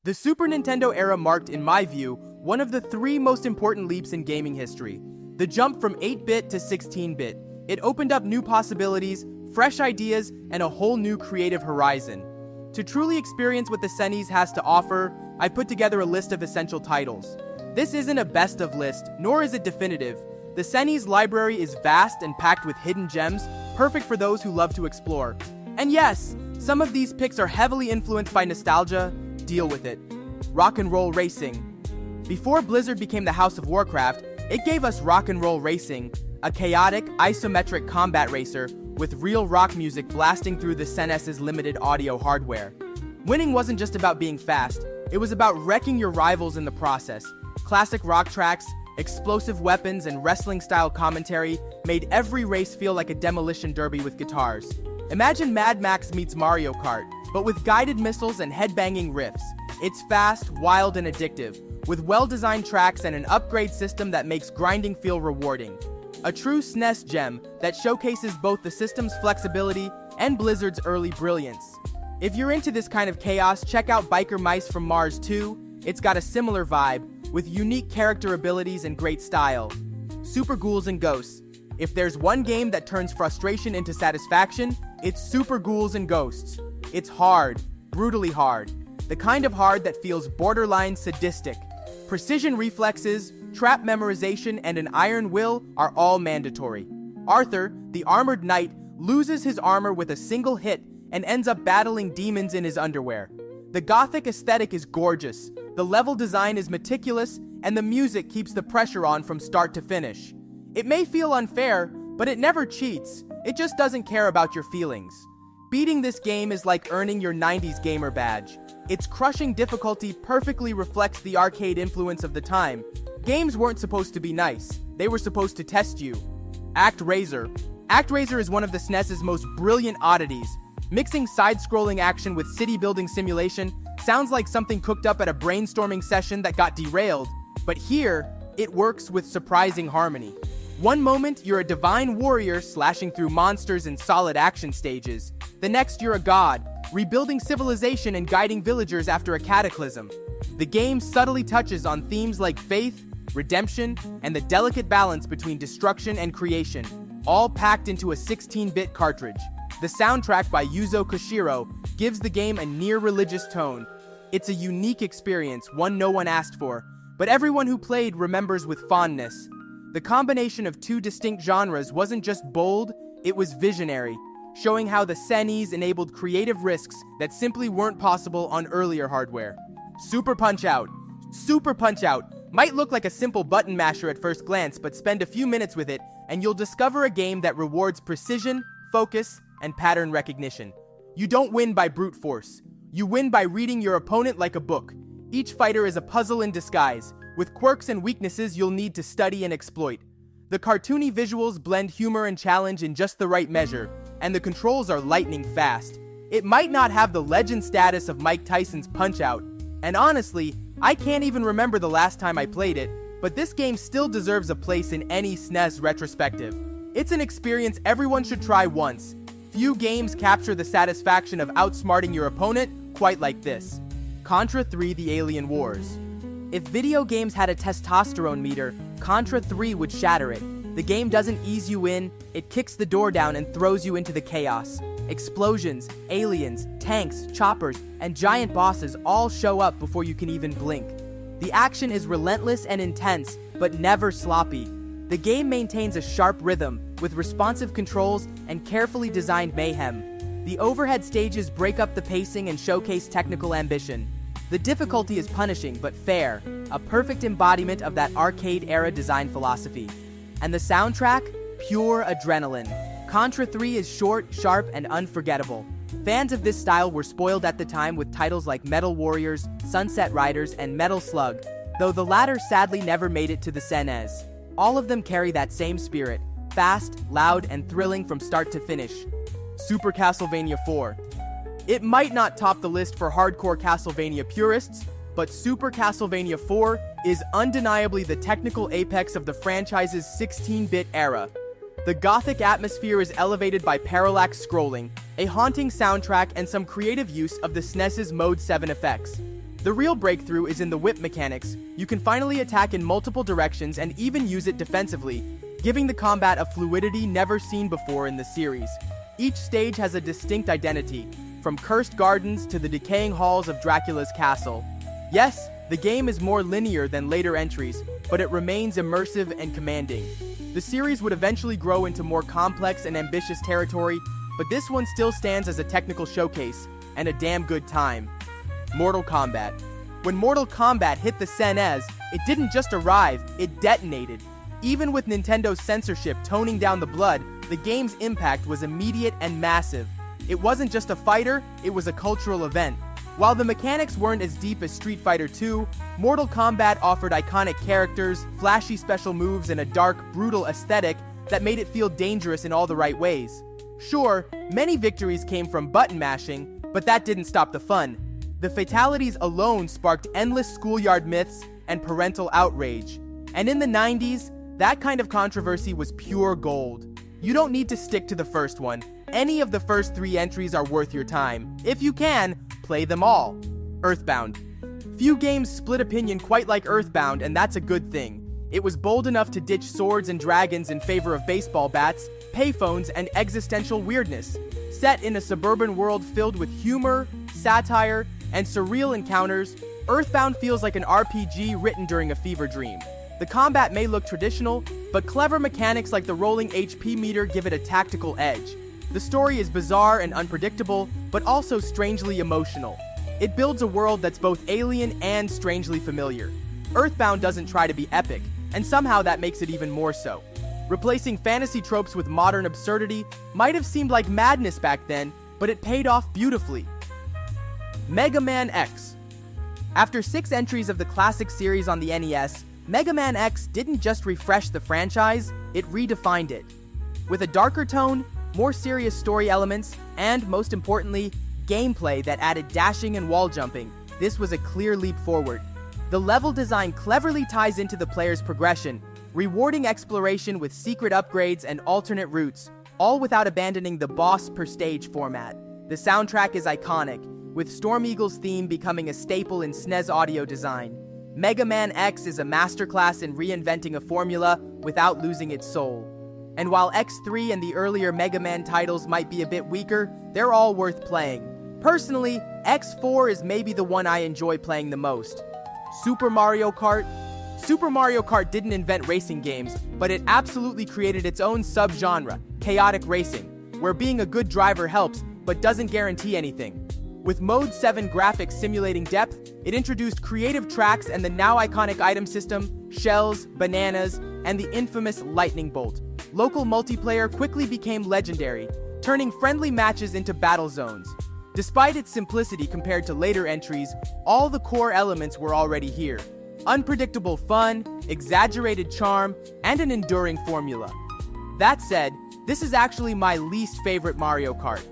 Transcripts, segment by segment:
The Super Nintendo era marked, in my view, one of the three most important leaps in gaming history. The jump from 8-bit to 16-bit. It opened up new possibilities, fresh ideas, and a whole new creative horizon. To truly experience what the SNES has to offer, I put together a list of essential titles. This isn't a best of list, nor is it definitive. The SNES library is vast and packed with hidden gems, perfect for those who love to explore. And yes, some of these picks are heavily influenced by nostalgia. Deal with it. Rock and Roll Racing. Before Blizzard became the House of Warcraft, it gave us Rock and Roll Racing, a chaotic, isometric combat racer with real rock music blasting through the SNES's limited audio hardware. Winning wasn't just about being fast, it was about wrecking your rivals in the process. Classic rock tracks, explosive weapons, and wrestling-style commentary made every race feel like a demolition derby with guitars. Imagine Mad Max meets Mario Kart, but with guided missiles and headbanging riffs. It's fast, wild, and addictive, with well-designed tracks and an upgrade system that makes grinding feel rewarding. A true SNES gem that showcases both the system's flexibility and Blizzard's early brilliance. If you're into this kind of chaos, check out Biker Mice from Mars 2. It's got a similar vibe, with unique character abilities and great style. Super Ghouls and Ghosts. If there's one game that turns frustration into satisfaction, it's Super Ghouls and Ghosts. It's hard, brutally hard. The kind of hard that feels borderline sadistic. Precision reflexes, trap memorization, and an iron will are all mandatory. Arthur, the armored knight, loses his armor with a single hit and ends up battling demons in his underwear. The gothic aesthetic is gorgeous, the level design is meticulous, and the music keeps the pressure on from start to finish. It may feel unfair, but it never cheats. It just doesn't care about your feelings. Beating this game is like earning your 90s gamer badge. Its crushing difficulty perfectly reflects the arcade influence of the time. Games weren't supposed to be nice, they were supposed to test you. Actraer. Actraer is one of the SNES's most brilliant oddities. Mixing side-scrolling action with city-building simulation sounds like something cooked up at a brainstorming session that got derailed, but here, it works with surprising harmony. One moment, you're a divine warrior slashing through monsters in solid action stages. The next, you're a god, rebuilding civilization and guiding villagers after a cataclysm. The game subtly touches on themes like faith, redemption, and the delicate balance between destruction and creation, all packed into a 16-bit cartridge. The soundtrack by Yuzo Koshiro gives the game a near-religious tone. It's a unique experience, one no one asked for, but everyone who played remembers with fondness. The combination of two distinct genres wasn't just bold, it was visionary, showing how the SNES enabled creative risks that simply weren't possible on earlier hardware. Super Punch-Out! Super Punch-Out might look like a simple button masher at first glance, but spend a few minutes with it, and you'll discover a game that rewards precision, focus, and pattern recognition. You don't win by brute force. You win by reading your opponent like a book. Each fighter is a puzzle in disguise, with quirks and weaknesses you'll need to study and exploit. The cartoony visuals blend humor and challenge in just the right measure, and the controls are lightning fast. It might not have the legend status of Mike Tyson's Punch-Out, and honestly, I can't even remember the last time I played it, but this game still deserves a place in any SNES retrospective. It's an experience everyone should try once. Few games capture the satisfaction of outsmarting your opponent quite like this. Contra III: The Alien Wars. If video games had a testosterone meter, Contra III would shatter it. The game doesn't ease you in, it kicks the door down and throws you into the chaos. Explosions, aliens, tanks, choppers, and giant bosses all show up before you can even blink. The action is relentless and intense, but never sloppy. The game maintains a sharp rhythm, with responsive controls and carefully designed mayhem. The overhead stages break up the pacing and showcase technical ambition. The difficulty is punishing but fair, a perfect embodiment of that arcade-era design philosophy. And the soundtrack? Pure adrenaline. Contra III is short, sharp, and unforgettable. Fans of this style were spoiled at the time with titles like Metal Warriors, Sunset Riders, and Metal Slug, though the latter sadly never made it to the SNES. All of them carry that same spirit, fast, loud, and thrilling from start to finish. Super Castlevania IV. It might not top the list for hardcore Castlevania purists, but Super Castlevania IV is undeniably the technical apex of the franchise's 16-bit era. The gothic atmosphere is elevated by parallax scrolling, a haunting soundtrack, and some creative use of the SNES's Mode 7 effects. The real breakthrough is in the whip mechanics. You can finally attack in multiple directions and even use it defensively, giving the combat a fluidity never seen before in the series. Each stage has a distinct identity, from cursed gardens to the decaying halls of Dracula's castle. Yes, the game is more linear than later entries, but it remains immersive and commanding. The series would eventually grow into more complex and ambitious territory, but this one still stands as a technical showcase, and a damn good time. Mortal Kombat. When Mortal Kombat hit the SNES, it didn't just arrive, it detonated. Even with Nintendo's censorship toning down the blood, the game's impact was immediate and massive. It wasn't just a fighter, it was a cultural event. While the mechanics weren't as deep as Street Fighter II, Mortal Kombat offered iconic characters, flashy special moves, and a dark, brutal aesthetic that made it feel dangerous in all the right ways. Sure, many victories came from button mashing, but that didn't stop the fun. The fatalities alone sparked endless schoolyard myths and parental outrage. And in the 90s, that kind of controversy was pure gold. You don't need to stick to the first one. Any of the first 3 entries are worth your time. If you can, play them all. Earthbound. Few games split opinion quite like Earthbound, and that's a good thing. It was bold enough to ditch swords and dragons in favor of baseball bats, payphones, and existential weirdness. Set in a suburban world filled with humor, satire, and surreal encounters, Earthbound feels like an RPG written during a fever dream. The combat may look traditional, but clever mechanics like the rolling HP meter give it a tactical edge. The story is bizarre and unpredictable, but also strangely emotional. It builds a world that's both alien and strangely familiar. Earthbound doesn't try to be epic, and somehow that makes it even more so. Replacing fantasy tropes with modern absurdity might have seemed like madness back then, but it paid off beautifully. Mega Man X. After 6 entries of the classic series on the NES, Mega Man X didn't just refresh the franchise, it redefined it. With a darker tone, more serious story elements, and most importantly, gameplay that added dashing and wall jumping, this was a clear leap forward. The level design cleverly ties into the player's progression, rewarding exploration with secret upgrades and alternate routes, all without abandoning the boss per stage format. The soundtrack is iconic, with Storm Eagle's theme becoming a staple in SNES audio design. Mega Man X is a masterclass in reinventing a formula without losing its soul. And while X3 and the earlier Mega Man titles might be a bit weaker, they're all worth playing. Personally, X4 is maybe the one I enjoy playing the most. Super Mario Kart. Super Mario Kart didn't invent racing games, but it absolutely created its own subgenre, chaotic racing, where being a good driver helps, but doesn't guarantee anything. With Mode 7 graphics simulating depth, it introduced creative tracks and the now iconic item system, shells, bananas, and the infamous lightning bolt. Local multiplayer quickly became legendary, turning friendly matches into battle zones. Despite its simplicity compared to later entries, all the core elements were already here. Unpredictable fun, exaggerated charm, and an enduring formula. That said, this is actually my least favorite Mario Kart.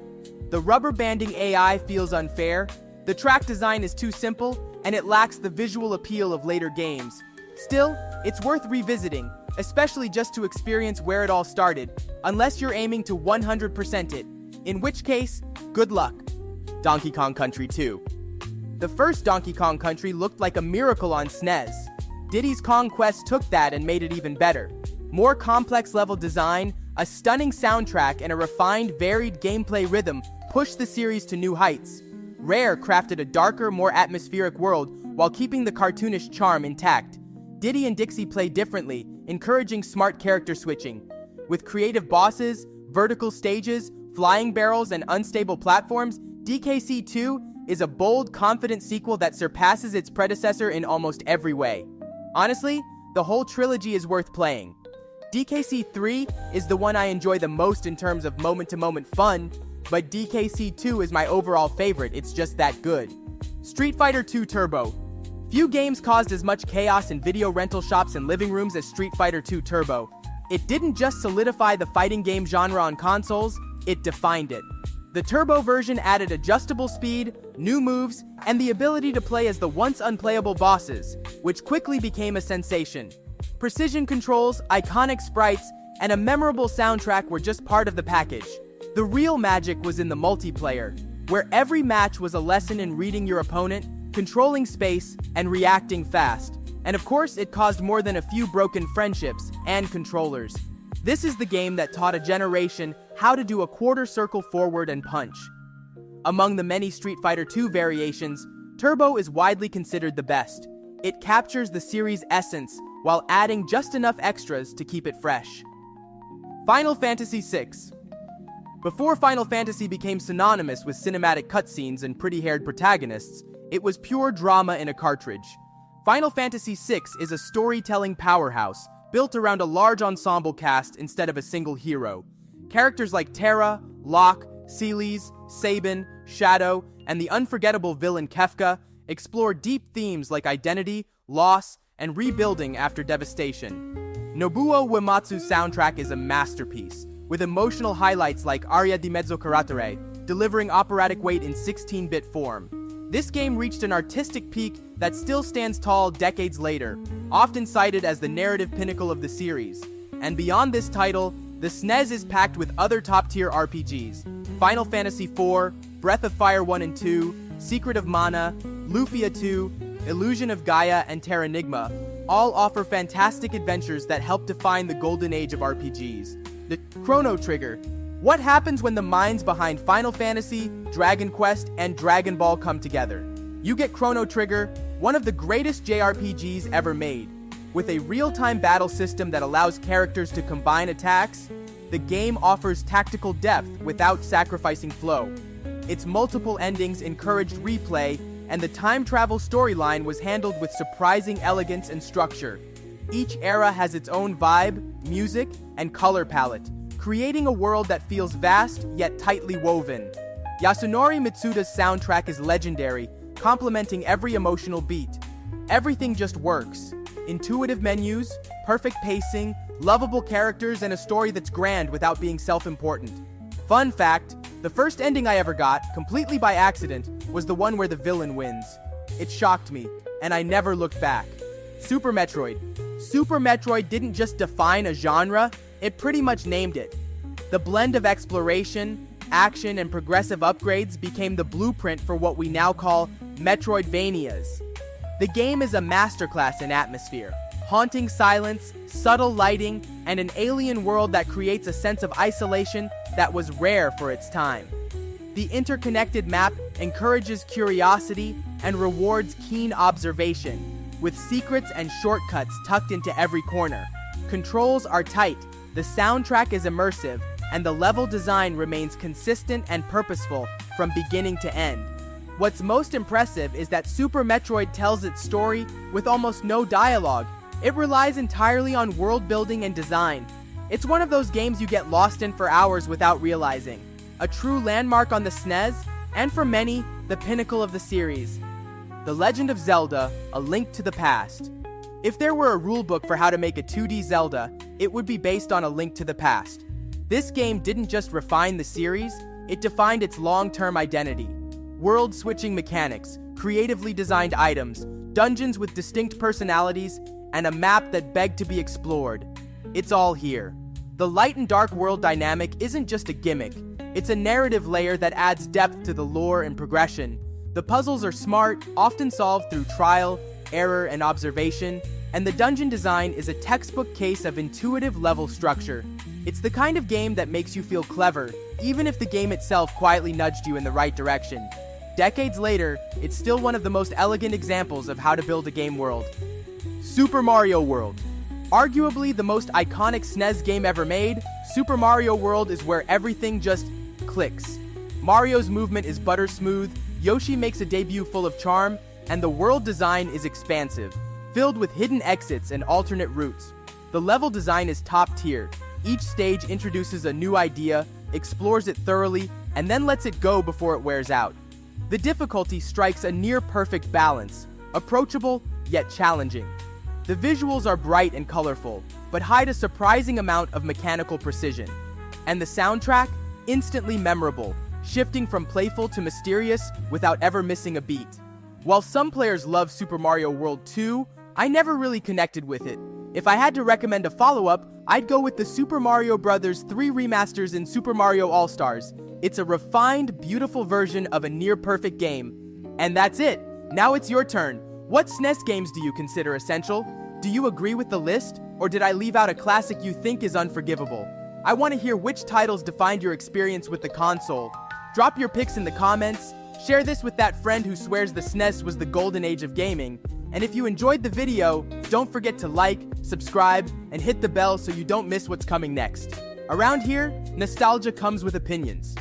The rubber banding AI feels unfair, the track design is too simple, and it lacks the visual appeal of later games. Still, it's worth revisiting, especially just to experience where it all started, unless you're aiming to 100% it, in which case, good luck. Donkey Kong Country 2. The first Donkey Kong Country looked like a miracle on SNES. Diddy's Kong Quest took that and made it even better. More complex level design, a stunning soundtrack, and a refined, varied gameplay rhythm pushed the series to new heights. Rare crafted a darker, more atmospheric world while keeping the cartoonish charm intact. Diddy and Dixie play differently, encouraging smart character switching. With creative bosses, vertical stages, flying barrels, and unstable platforms, DKC 2 is a bold, confident sequel that surpasses its predecessor in almost every way. Honestly, the whole trilogy is worth playing. DKC 3 is the one I enjoy the most in terms of moment-to-moment fun, but DKC 2 is my overall favorite, it's just that good. Street Fighter II Turbo. Few games caused as much chaos in video rental shops and living rooms as Street Fighter II Turbo. It didn't just solidify the fighting game genre on consoles, it defined it. The Turbo version added adjustable speed, new moves, and the ability to play as the once unplayable bosses, which quickly became a sensation. Precision controls, iconic sprites, and a memorable soundtrack were just part of the package. The real magic was in the multiplayer, where every match was a lesson in reading your opponent, controlling space, and reacting fast. And of course, it caused more than a few broken friendships and controllers. This is the game that taught a generation how to do a quarter circle forward and punch. Among the many Street Fighter II variations, Turbo is widely considered the best. It captures the series' essence while adding just enough extras to keep it fresh. Final Fantasy VI. Before Final Fantasy became synonymous with cinematic cutscenes and pretty-haired protagonists, it was pure drama in a cartridge. Final Fantasy VI is a storytelling powerhouse built around a large ensemble cast instead of a single hero. Characters like Terra, Locke, Celes, Sabin, Shadow, and the unforgettable villain Kefka explore deep themes like identity, loss, and rebuilding after devastation. Nobuo Uematsu's soundtrack is a masterpiece, with emotional highlights like Aria di Mezzo Carattere delivering operatic weight in 16-bit form. This game reached an artistic peak that still stands tall decades later, often cited as the narrative pinnacle of the series. And beyond this title, the SNES is packed with other top-tier RPGs. Final Fantasy IV, Breath of Fire 1 and 2, Secret of Mana, Lufia 2, Illusion of Gaia, and Terranigma all offer fantastic adventures that help define the golden age of RPGs. The Chrono Trigger. What happens when the minds behind Final Fantasy, Dragon Quest, and Dragon Ball come together? You get Chrono Trigger, one of the greatest JRPGs ever made. With a real-time battle system that allows characters to combine attacks, the game offers tactical depth without sacrificing flow. Its multiple endings encouraged replay, and the time travel storyline was handled with surprising elegance and structure. Each era has its own vibe, music, and color palette, creating a world that feels vast yet tightly woven. Yasunori Mitsuda's soundtrack is legendary, complementing every emotional beat. Everything just works. Intuitive menus, perfect pacing, lovable characters, and a story that's grand without being self-important. Fun fact, the first ending I ever got, completely by accident, was the one where the villain wins. It shocked me, and I never looked back. Super Metroid. Super Metroid didn't just define a genre, it pretty much named it. The blend of exploration, action, and progressive upgrades became the blueprint for what we now call Metroidvanias. The game is a masterclass in atmosphere, haunting silence, subtle lighting, and an alien world that creates a sense of isolation that was rare for its time. The interconnected map encourages curiosity and rewards keen observation, with secrets and shortcuts tucked into every corner. Controls are tight, the soundtrack is immersive, and the level design remains consistent and purposeful from beginning to end. What's most impressive is that Super Metroid tells its story with almost no dialogue. It relies entirely on world building and design. It's one of those games you get lost in for hours without realizing. A true landmark on the SNES, and for many, the pinnacle of the series. The Legend of Zelda: A Link to the Past. If there were a rulebook for how to make a 2D Zelda, it would be based on A Link to the Past. This game didn't just refine the series, it defined its long-term identity. World-switching mechanics, creatively designed items, dungeons with distinct personalities, and a map that begged to be explored. It's all here. The light and dark world dynamic isn't just a gimmick, it's a narrative layer that adds depth to the lore and progression. The puzzles are smart, often solved through trial, error, and observation, and the dungeon design is a textbook case of intuitive level structure. It's the kind of game that makes you feel clever, even if the game itself quietly nudged you in the right direction. Decades later, it's still one of the most elegant examples of how to build a game world. Super Mario World. Arguably the most iconic SNES game ever made, Super Mario World is where everything just clicks. Mario's movement is butter smooth, Yoshi makes a debut full of charm, and the world design is expansive, filled with hidden exits and alternate routes. The level design is top tier. Each stage introduces a new idea, explores it thoroughly, and then lets it go before it wears out. The difficulty strikes a near-perfect balance, approachable yet challenging. The visuals are bright and colorful, but hide a surprising amount of mechanical precision. And the soundtrack? Instantly memorable, shifting from playful to mysterious without ever missing a beat. While some players love Super Mario World 2, I never really connected with it. If I had to recommend a follow-up, I'd go with the Super Mario Bros. 3 remasters in Super Mario All-Stars. It's a refined, beautiful version of a near-perfect game. And that's it! Now it's your turn. What SNES games do you consider essential? Do you agree with the list? Or did I leave out a classic you think is unforgivable? I want to hear which titles defined your experience with the console. Drop your picks in the comments, share this with that friend who swears the SNES was the golden age of gaming, and if you enjoyed the video, don't forget to like, subscribe, and hit the bell so you don't miss what's coming next. Around here, nostalgia comes with opinions.